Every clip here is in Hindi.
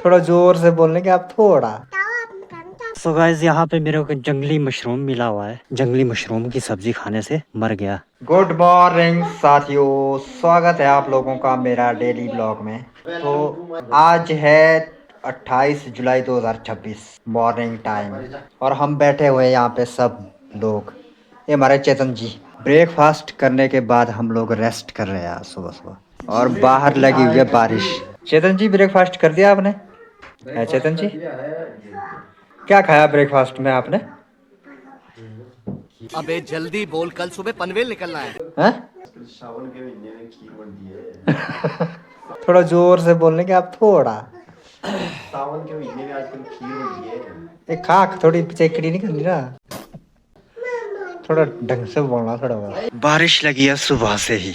थोड़ा जोर से बोलने के आप थोड़ा। सो गाइस यहाँ पे मेरे को जंगली मशरूम मिला हुआ है। जंगली मशरूम की सब्जी खाने से मर गया। गुड मॉर्निंग साथियों, स्वागत है आप लोगों का मेरा डेली ब्लॉग में। तो आज है 28 जुलाई 2026 मॉर्निंग टाइम और हम बैठे हुए हैं यहाँ पे सब लोग। ये हमारे चेतन जी ब्रेकफास्ट करने के बाद हम लोग रेस्ट कर रहे हैं सुबह सुबह और बाहर लगी हुई है बारिश। चेतन जी ब्रेकफास्ट कर दिया आपने? है चेतन जी, क्या खाया ब्रेकफास्ट में आपने? अबे जल्दी बोल, कल सुबह पनवेल निकलना है। हैं? सावन के महीने में खीर बनती है। थोड़ा जोर से बोलने के आप थोड़ा। सावन के महीने में आजकल खीर बनती है। एक खाक थोड़ी चेकड़ी नहीं करनी ना, थोड़ा ढंग से बोलना थोड़ा बहुत। बारिश लगी है सुबह से ही,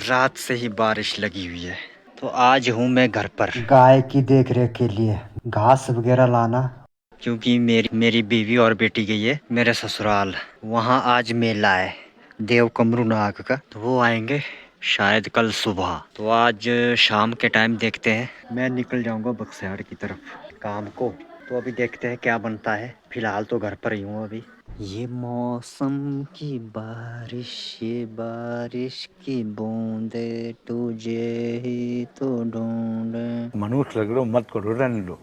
रात से ही बारिश लगी हुई है। तो आज हूँ मैं घर पर गाय की देख रेख के लिए, घास वगैरह लाना, क्योंकि मेरी बीवी और बेटी गई है मेरे ससुराल। वहाँ आज मेला है देव कमरू नाग का, तो वो आएंगे शायद कल सुबह। तो आज शाम के टाइम देखते हैं, मैं निकल जाऊंगा बक्सयाड़ की तरफ काम को। तो अभी देखते हैं क्या बनता है। फिलहाल तो घर पर ही हूँ अभी। ये मौसम की बारिश, ये बारिश की बूंदे तुझे ही तो ढूंढे। मनुष्य लग रहे हो, मत करो, रहने दो,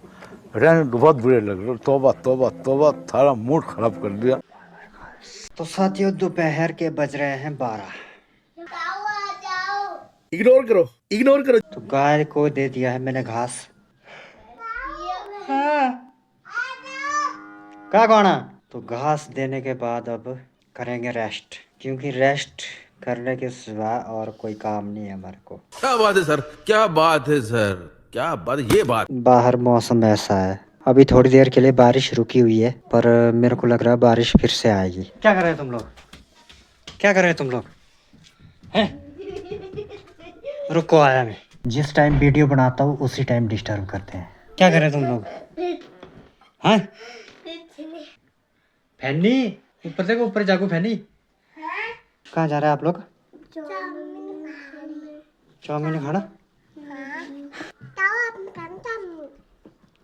रहने दो, बहुत बुरे लग रहे हो। तौबा तौबा तौबा, थारा मूड खराब कर दिया। तो साथियों दोपहर के बज रहे हैं 12। इग्नोर करो, इग्नोर करो। तो गाय को दे दिया है मैंने घास। हाँ। क्या गाना? तो घास देने के बाद अब करेंगे रेस्ट, क्योंकि रेस्ट करने के सिवा और कोई काम नहीं है हमारे को। क्या बात है सर, क्या बात है सर, क्या बात, ये बात। बाहर मौसम ऐसा है, अभी थोड़ी देर के लिए बारिश रुकी हुई है, पर मेरे को लग रहा है बारिश फिर से आएगी। क्या कर रहे हैं तुम लोग? क्या कर रहे हैं तुम लोग हैं? रुको आया मैं। जिस टाइम वीडियो बनाता हूँ उसी टाइम डिस्टर्ब करते हैं। क्या कर रहे हैं तुम लोग हैं? फैनी ऊपर देखो, ऊपर जागो फैनी। कहाँ जा रहे हैं आप लोग? चाउमीन खाना?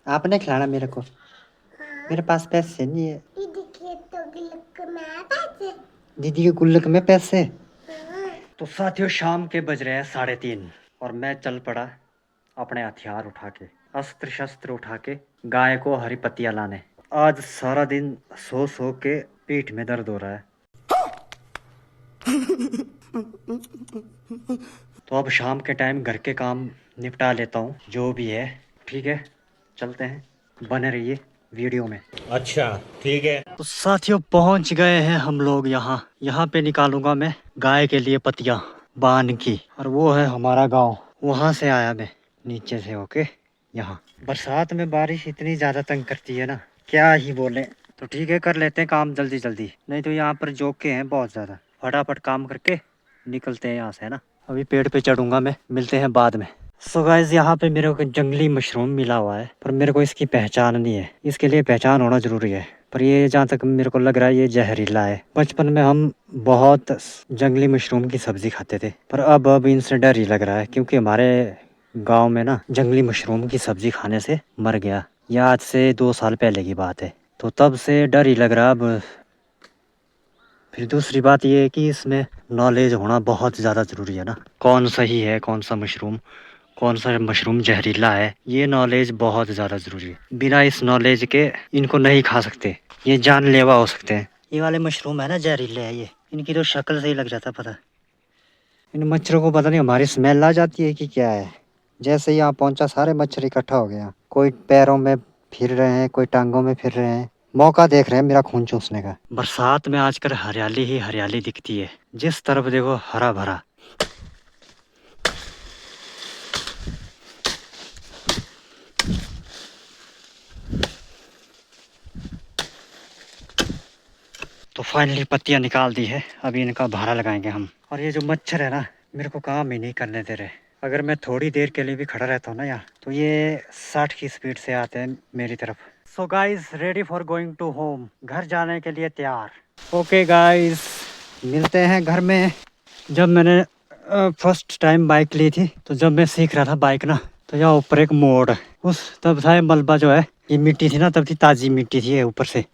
आपने खिलाना मेरे को, मेरे पास पैसे नहीं है। दीदी के गुल्लक में पैसे। तो साथियों शाम के बज रहे हैं 3:30 और मैं चल पड़ा अपने हथियार उठा के, अस्त्र शस्त्र उठा के गाय को हरी पत्तियां लाने। आज सारा दिन सो सो के पीठ में दर्द हो रहा है। तो अब शाम के टाइम घर के काम निपटा लेता हूँ जो भी है। ठीक है चलते हैं, बने रहिए वीडियो में। अच्छा ठीक है। तो साथियों पहुंच गए हैं हम लोग यहाँ। यहाँ पे निकालूंगा मैं गाय के लिए पत्तियां बांध की, और वो है हमारा गांव। वहां से आया मैं नीचे से होके यहाँ। बरसात में बारिश इतनी ज्यादा तंग करती है ना, क्या ही बोले। तो ठीक है कर लेते हैं काम जल्दी जल्दी, नहीं तो यहाँ पर जोके हैं बहुत ज्यादा। फटाफट काम करके निकलते हैं यहाँ से, है ना। अभी पेड़ पे चढ़ूंगा मैं, मिलते हैं बाद में। सो गाइस यहाँ पे मेरे को जंगली मशरूम मिला हुआ है, पर मेरे को इसकी पहचान नहीं है। इसके लिए पहचान होना जरूरी है, पर ये जहाँ तक मेरे को लग रहा है ये जहरीला है। बचपन में हम बहुत जंगली मशरूम की सब्जी खाते थे, पर अब इनसे डर ही लग रहा है, क्योंकि हमारे गांव में ना जंगली मशरूम की सब्जी खाने से मर गया। यह आज से 2 साल पहले की बात है, तो तब से डर ही लग रहा। अब फिर दूसरी बात ये है कि इसमें नॉलेज होना बहुत ज़्यादा ज़रूरी है ना, कौन सही है कौन सा मशरूम जहरीला है, ये नॉलेज बहुत ज़्यादा ज़रूरी है। बिना इस नॉलेज के इनको नहीं खा सकते, ये जानलेवा हो सकते हैं। ये वाले मशरूम है ना जहरीले है ये, इनकी तो शक्ल से ही लग जाता पता। इन मच्छरों को पता नहीं हमारी स्मेल आ जाती है कि क्या है। जैसे यहाँ पहुँचा सारे मच्छर इकट्ठा हो गया, कोई पैरों में फिर रहे हैं, कोई टांगों में फिर रहे हैं, मौका देख रहे हैं मेरा खून चूसने का। बरसात में आजकल हरियाली ही हरियाली दिखती है, जिस तरफ देखो हरा भरा। तो फाइनली पत्तियां निकाल दी है, अभी इनका भारा लगाएंगे हम। और ये जो मच्छर है ना मेरे को काम ही नहीं करने दे रहे। अगर मैं थोड़ी देर के लिए भी खड़ा रहता हूँ ना यहाँ, तो ये 60 की स्पीड से आते हैं मेरी तरफ। So guys ready for going to home, घर जाने के लिए तैयार। ओके गाइज मिलते हैं घर में। जब मैंने फर्स्ट टाइम बाइक ली थी, तो जब मैं सीख रहा था बाइक ना, तो यहाँ ऊपर एक मोड़, उस तब था ये मलबा जो है, ये मिट्टी थी ना, तब थी ताज़ी मिट्टी थी ये ऊपर से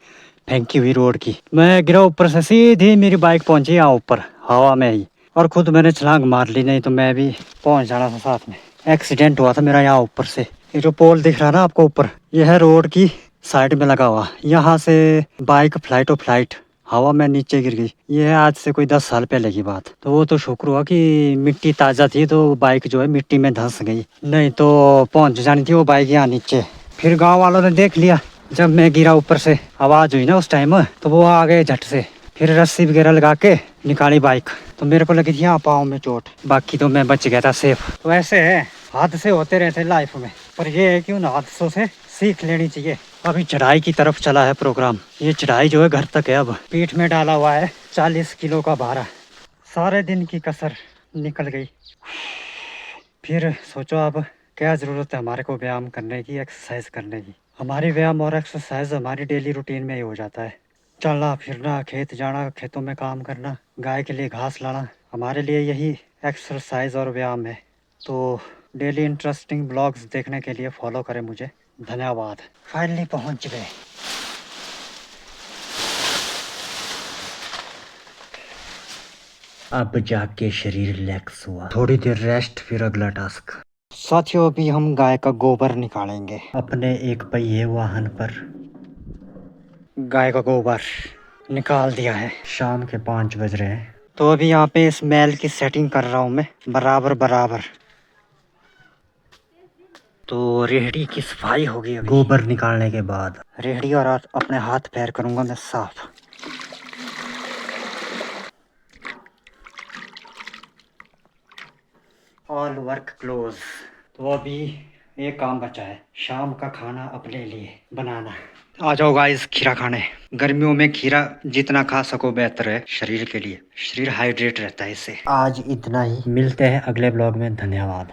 फेंकी हुई रोड की। मैं गिरा ऊपर से, सीधी मेरी बाइक पहुंची यहाँ ऊपर हवा में ही, और खुद मैंने छलांग मार ली, नहीं तो मैं भी पहुंच जाना था साथ में। एक्सीडेंट हुआ था मेरा यहाँ ऊपर से। ये जो पोल दिख रहा है ना आपको ऊपर, ये है रोड की साइड में लगा हुआ, यहाँ से बाइक फ्लाइट हवा में नीचे गिर गई। ये है आज से कोई 10 साल पहले की बात। तो वो तो शुक्र हुआ कि मिट्टी ताज़ा थी, तो बाइक जो है मिट्टी में धंस गई, नहीं तो पहुंच जानी थी वो बाइक यहाँ नीचे। फिर गांव वालों ने देख लिया, जब मैं गिरा ऊपर से आवाज़ हुई ना उस टाइम, तो वो आ गए झट से, फिर रस्सी वगैरह लगा के निकाली बाइक। तो मेरे को लगी थी यहाँ पाँव में चोट, बाकी तो मैं बच गया था सेफ। तो ऐसे है, हादसे होते रहते लाइफ में, पर ये है कि उन हादसों से सीख लेनी चाहिए। अभी चढ़ाई की तरफ चला है प्रोग्राम। ये चढ़ाई जो है घर तक है, अब पीठ में डाला हुआ है 40 किलो का भारा। सारे दिन की कसर निकल गई। फिर सोचो अब क्या ज़रूरत है हमारे को व्यायाम करने की, एक्सरसाइज करने की। हमारी व्यायाम और एक्सरसाइज हमारी डेली रूटीन में ही हो जाता है। चलना फिरना, खेत जाना, खेतों में काम करना, गाय के लिए घास लाना, हमारे लिए यही एक्सरसाइज और व्यायाम है। तो डेली इंटरेस्टिंग ब्लॉग्स देखने के लिए फॉलो करें मुझे। धन्यवाद। फाइनली पहुंच गए। अब जाके शरीर रिलैक्स हुआ, थोड़ी देर रेस्ट, फिर अगला टास्क। साथियों अभी हम गाय का गोबर निकालेंगे अपने एक पहिए वाहन पर। गाय का गोबर निकाल दिया है। शाम के 5 बज रहे हैं। तो अभी यहाँ पे स्मेल की सेटिंग कर रहा हूँ मैं बराबर। तो रेहड़ी की सफाई होगी अभी। गोबर निकालने के बाद रेहड़ी और अपने हाथ पैर करूँगा मैं साफ। All work close. तो अभी एक काम बचा है, शाम का खाना अपने लिए बनाना। आ जाओ गाइस खीरा खाने। गर्मियों में खीरा जितना खा सको बेहतर है शरीर के लिए, शरीर हाइड्रेट रहता है इससे। आज इतना ही, मिलते हैं अगले ब्लॉग में। धन्यवाद।